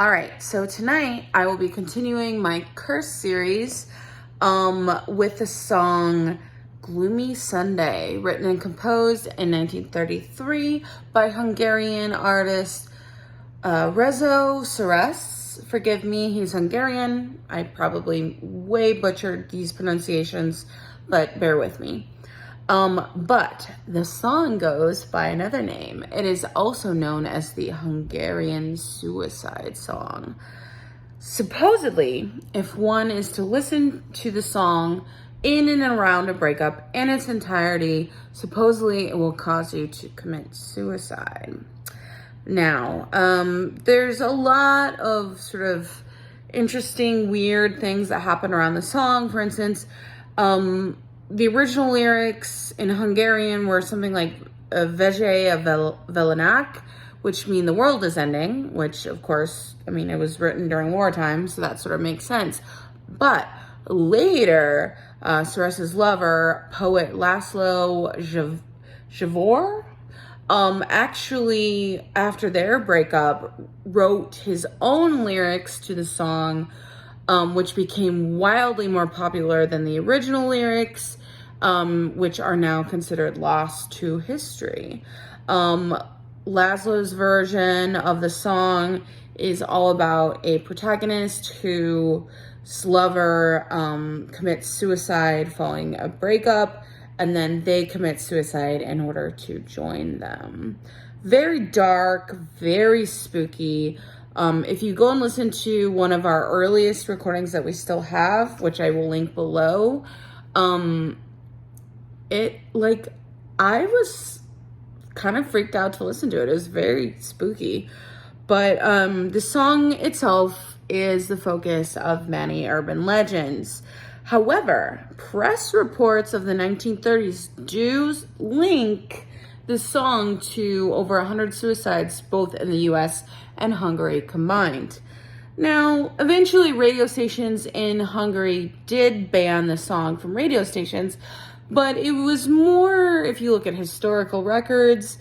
All right, so tonight I will be continuing my curse series with the song Gloomy Sunday, written and composed in 1933 by Hungarian artist Rezo Seres. Forgive me, he's Hungarian. I probably way butchered these pronunciations, but bear with me. But the song goes by another name. It is also known as the Hungarian suicide song. Supposedly, if one is to listen to the song in and around a breakup in its entirety, supposedly it will cause you to commit suicide. Now, there's a lot of sort of interesting, weird things that happen around the song. For instance, the original lyrics in Hungarian were something like Veje a Velenak, which mean the world is ending, which of course, I mean, it was written during wartime, so that sort of makes sense. But later, Seres's lover, poet Laszlo Javor, actually, after their breakup, wrote his own lyrics to the song, which became wildly more popular than the original lyrics, which are now considered lost to history. Laszlo's version of the song is all about a protagonist whose lover commits suicide following a breakup, and then they commit suicide in order to join them. Very dark, very spooky. If you go and listen to one of our earliest recordings that we still have, which I will link below, I was kind of freaked out to listen to it. It was very spooky. But the song itself is the focus of many urban legends. However, press reports of the 1930s do link the song to over 100 suicides, both in the US and Hungary combined. Now, eventually radio stations in Hungary did ban the song from radio stations, but it was more, if you look at historical records,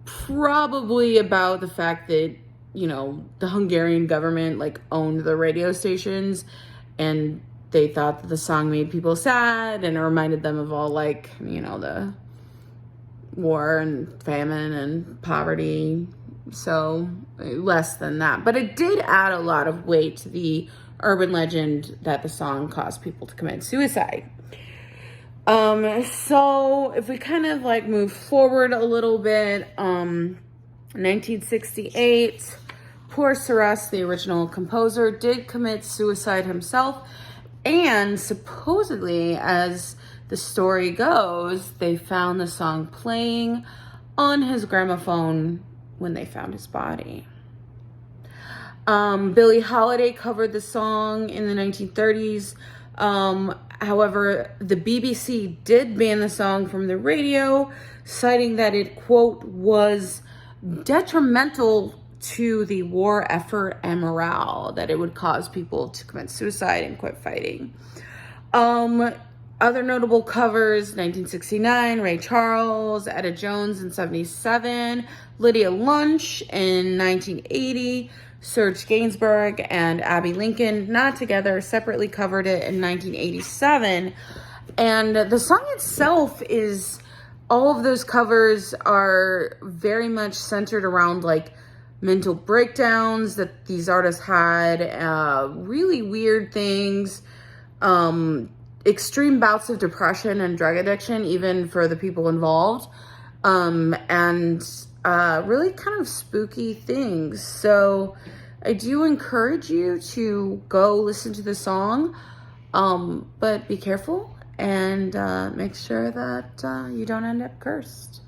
probably about the fact that, you know, the Hungarian government owned the radio stations, and they thought that the song made people sad and it reminded them of all the war and famine and poverty. So less than that. But it did add a lot of weight to the urban legend that the song caused people to commit suicide. So if we kind of move forward a little bit, 1968, poor Seres, the original composer, did commit suicide himself. And supposedly, as the story goes, they found the song playing on his gramophone when they found his body. Billie Holiday covered the song in the 1930s. However, the BBC did ban the song from the radio, citing that it, quote, was detrimental to the war effort and morale, that it would cause people to commit suicide and quit fighting. Other notable covers, 1969, Ray Charles, Etta Jones in 77, Lydia Lunch in 1980, Serge Gainsbourg and Abby Lincoln, not together, separately covered it in 1987. And the song itself is, all of those covers are very much centered around mental breakdowns that these artists had, really weird things, extreme bouts of depression and drug addiction, even for the people involved, and really kind of spooky things. So I do encourage you to go listen to the song, but be careful and make sure that you don't end up cursed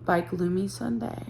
by Gloomy Sunday.